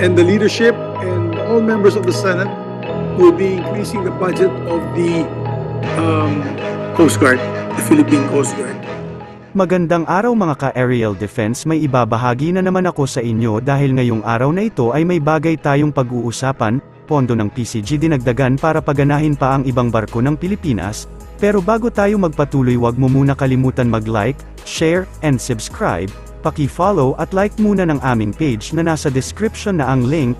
and the leadership and all members of the Senate will be increasing the budget of the Coast Guard, the Philippine Coast Guard. Magandang araw mga ka-aerial defense, may ibabahagi na naman ako sa inyo dahil ngayong araw na ito ay may bagay tayong pag-uusapan, pondo ng PCG dinagdagan para paganahin pa ang ibang barko ng Pilipinas, pero bago tayo magpatuloy wag mo muna kalimutan mag-like, share, and subscribe, paki-follow at like muna ng aming page na nasa description na ang link.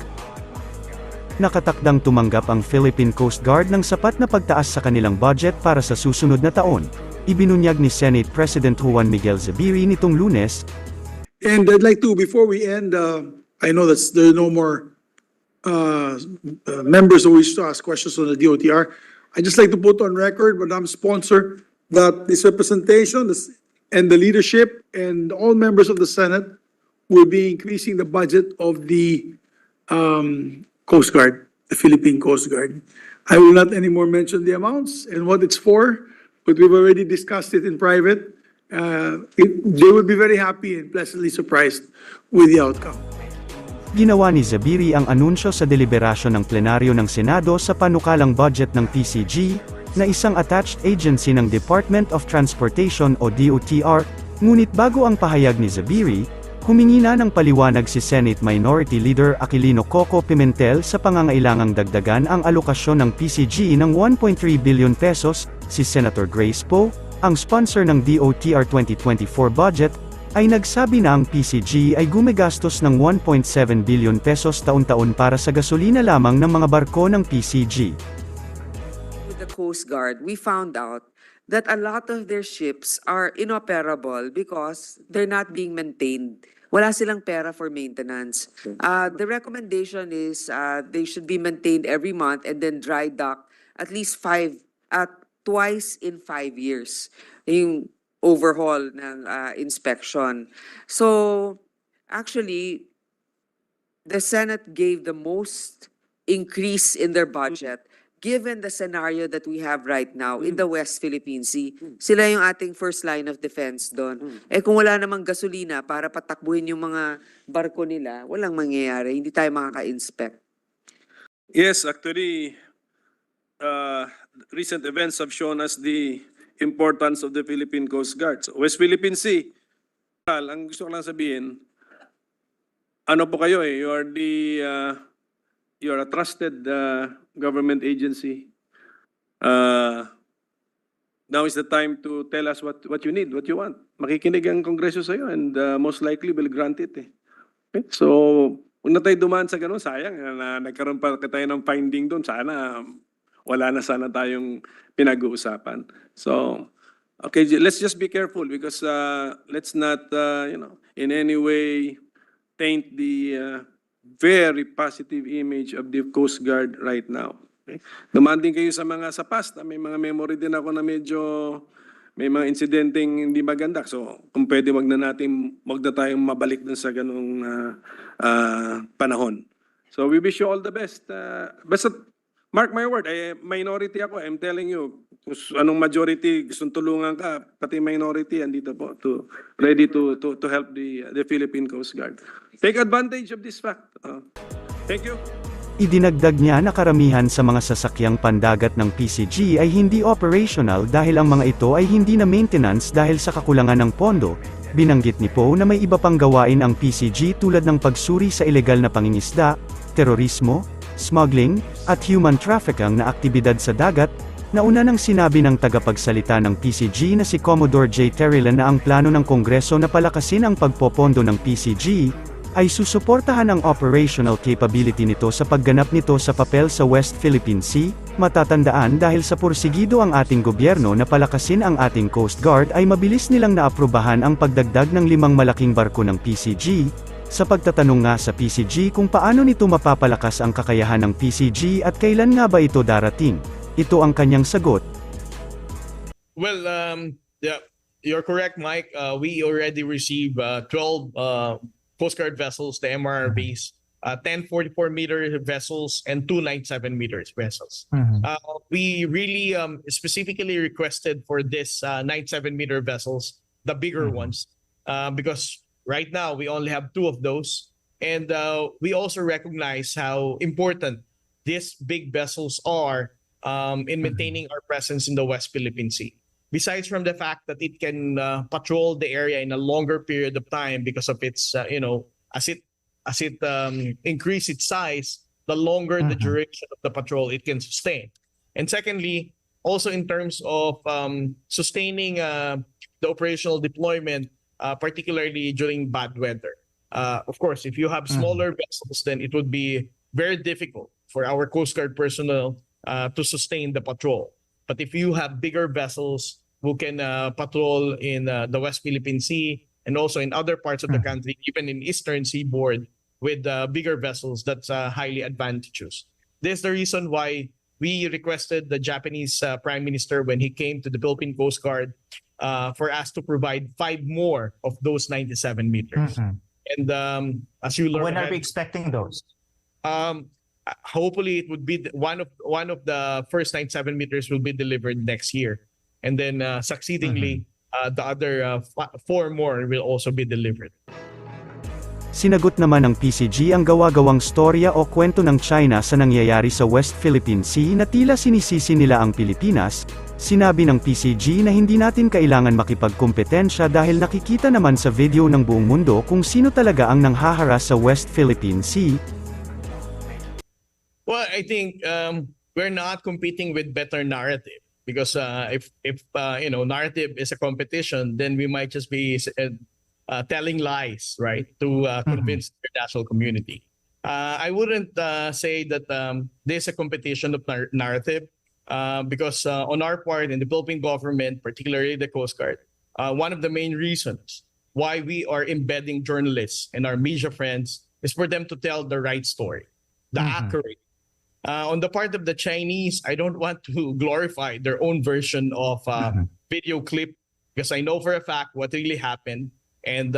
Nakatakdang tumanggap ang Philippine Coast Guard ng sapat na pagtaas sa kanilang budget para sa susunod na taon. Ibinunyag ni Senate President Juan Miguel Zubiri nitong Lunes. And I'd like to, before we end, I know that there are no more members who wish to ask questions on the DOTR. I'd just like to put on record, Madam Sponsor, that this representation and the leadership and all members of the Senate will be increasing the budget of the Coast Guard, the Philippine Coast Guard. I will not anymore mention the amounts and what it's for, but we've already discussed it in private. They will be very happy and pleasantly surprised with the outcome. Ginawa ni Zubiri ang anunsyo sa deliberasyon ng plenaryo ng Senado sa panukalang budget ng PCG, na isang attached agency ng Department of Transportation o DOTR, ngunit bago ang pahayag ni Zubiri, humingi na ng paliwanag si Senate Minority Leader Aquilino Coco Pimentel sa pangangailangang dagdagan ang alokasyon ng PCG ng 1.3 billion pesos. Si Senator Grace Poe, ang sponsor ng DOTR 2024 budget, ay nagsabi na ang PCG ay gumagastos ng 1.7 billion pesos taon-taon para sa gasolina lamang ng mga barko ng PCG. With the Coast Guard, we found out that a lot of their ships are inoperable because they're not being maintained. Wala silang pera for maintenance. The recommendation is they should be maintained every month and then dry dock at least twice in 5 years. Yung overhaul ng inspection. So, actually, the Senate gave the most increase in their budget given the scenario that we have right now in the West Philippine Sea. Sila yung ating first line of defense doon. Eh kung wala namang gasolina para patakbuhin yung mga barko nila, walang mangyayari. Hindi tayo makaka-inspect. Yes, actually, recent events have shown us the importance of the Philippine Coast Guard. So, West Philippine Sea, ang gusto ko lang sabihin, ano po kayo you are a trusted government agency. Now is the time to tell us what you need, what you want. Makikinig ang Kongreso sa iyo and most likely will grant it. Okay? So, kung na tayo dumaan sa ganun, sayang na nagkaroon pa tayo ng finding doon. Sana wala na sana tayong pinag-uusapan. So, okay, let's just be careful because let's not, in any way taint the very positive image of the Coast Guard right now. Okay? Demanding kayo sa mga sa past, may mga memory din ako na medyo may mga insidenteng hindi maganda. So, kung pwede wag na tayong mabalik dun sa ganung panahon. So, we wish you all the best. Basta mark my word, minority ako. I'm telling you, kung anong majority gustong tulungan ka, pati minority andito po ready to help the Philippine Coast Guard. Take advantage of this fact. Thank you. Idinagdag niya na karamihan sa mga sasakyang pandagat ng PCG ay hindi operational dahil ang mga ito ay hindi na maintenance dahil sa kakulangan ng pondo. Binanggit ni Poe na may iba pang gawain ang PCG tulad ng pagsuri sa ilegal na pangingisda, terorismo, smuggling, at human trafficking na aktibidad sa dagat. Nauna nang sinabi ng tagapagsalita ng PCG na si Commodore J. Terrilan na ang plano ng Kongreso na palakasin ang pagpopondo ng PCG, ay susuportahan ang operational capability nito sa pagganap nito sa papel sa West Philippine Sea. Matatandaan dahil sa pursigido ang ating gobyerno na palakasin ang ating Coast Guard ay mabilis nilang naaprubahan ang pagdagdag ng 5 malaking barko ng PCG. Sa pagtatanong nga sa PCG kung paano nito mapapalakas ang kakayahan ng PCG at kailan nga ba ito darating, ito ang kanyang sagot. Well, yeah, you're correct, Mike. We already received 12 Coast Guard vessels, the MRRVs, 10 44-meter vessels, and 2 97-meter vessels. We really specifically requested for this 97-meter vessels, the bigger ones, because right now we only have 2 of those, And we also recognize how important these big vessels are in maintaining our presence in the West Philippine Sea. Besides from the fact that it can patrol the area in a longer period of time because of its, as it increase its size, the longer the duration of the patrol it can sustain. And secondly, also in terms of sustaining the operational deployment, particularly during bad weather. Of course, if you have smaller vessels, then it would be very difficult for our Coast Guard personnel to sustain the patrol. But if you have bigger vessels who can patrol in the West Philippine Sea and also in other parts of the country, even in Eastern Seaboard, with bigger vessels, that's highly advantageous. This is the reason why we requested the Japanese Prime Minister when he came to the Philippine Coast Guard for us to provide 5 more of those 97 meters. And as you learn, when are we expecting those? Hopefully, it would be one of the first 97 meters will be delivered next year, and then succeedingly, the other 4 more will also be delivered. Sinagot naman ng PCG ang gawa-gawang storya o kwento ng China sa nangyayari sa West Philippine Sea na tila sinisisi nila ang Pilipinas. Sinabi ng PCG na hindi natin kailangan makipagkompetensya dahil nakikita naman sa video ng buong mundo kung sino talaga ang nanghaharas sa West Philippine Sea. Well, I think we're not competing with better narrative because if narrative is a competition, then we might just be telling lies, right, to convince the international community. I wouldn't say that there's a competition of narrative because on our part in the Philippine government, particularly the Coast Guard, one of the main reasons why we are embedding journalists and our media friends is for them to tell the right story, the accurate. On the part of the Chinese, I don't want to glorify their own version of video clip because I know for a fact what really happened. And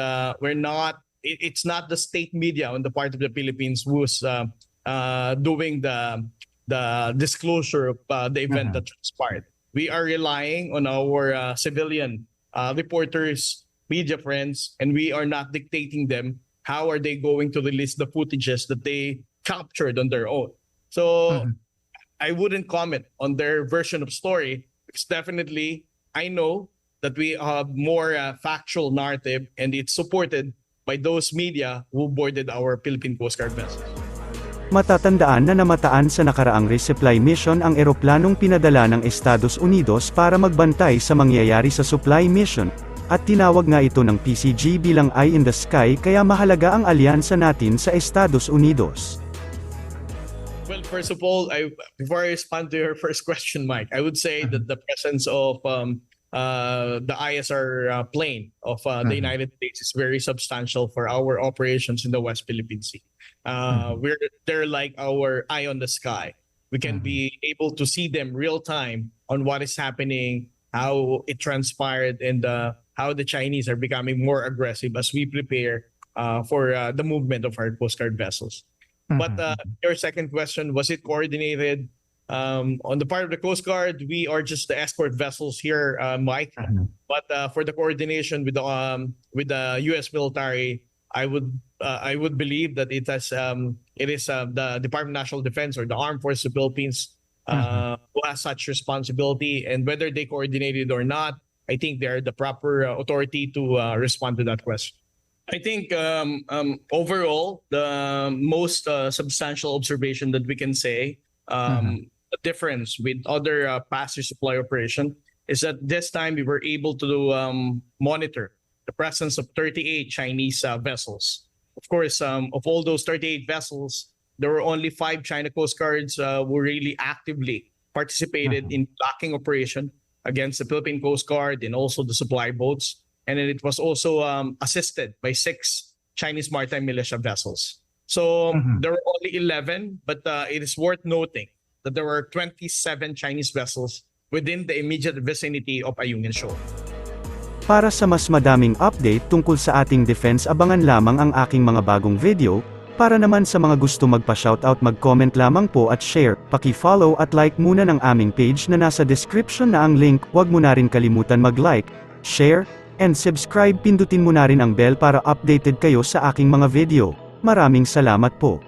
it's not the state media on the part of the Philippines who's doing the disclosure of the event that transpired. We are relying on our civilian reporters, media friends, and we are not dictating them how are they going to release the footages that they captured on their own. So I wouldn't comment on their version of story because definitely I know that we have more factual narrative and it's supported by those media who boarded our Philippine Coast Guard vessels. Matatandaan na namataan sa nakaraang resupply mission ang eroplanong pinadala ng Estados Unidos para magbantay sa mangyayari sa supply mission, at tinawag nga ito ng PCG bilang eye in the sky kaya mahalaga ang alyansa natin sa Estados Unidos. Well, first of all, before I respond to your first question, Mike, I would say that the presence of the ISR plane of the United States is very substantial for our operations in the West Philippine Sea. They're like our eye on the sky. We can be able to see them real time on what is happening, how it transpired, and how the Chinese are becoming more aggressive as we prepare for the movement of our Coast Guard vessels. But your second question, was it coordinated? On the part of the Coast Guard, we are just the escort vessels here, Mike. But for the coordination with the U.S. military, I would believe that it is the Department of National Defense or the Armed Forces of the Philippines who has such responsibility. And whether they coordinated or not, I think they are the proper authority to respond to that question. I think overall, the most substantial observation that we can say. The difference with other passenger supply operation is that this time we were able to monitor the presence of 38 Chinese vessels. Of course, of all those 38 vessels, there were only 5 China Coast Guards who really actively participated in blocking operation against the Philippine Coast Guard and also the supply boats. And then it was also assisted by 6 Chinese maritime militia vessels. So there were only 11, but it is worth noting that there were 27 Chinese vessels within the immediate vicinity of Ayungin Shoal. Para sa mas madaming update tungkol sa ating defense, abangan lamang ang aking mga bagong video. Para naman sa mga gusto magpa-shoutout, mag-comment lamang po at share, paki-follow at like muna ng aming page na nasa description na ang link. Huwag mo na rin kalimutan mag-like, share, and subscribe. Pindutin mo na rin ang bell para updated kayo sa aking mga video. Maraming salamat po.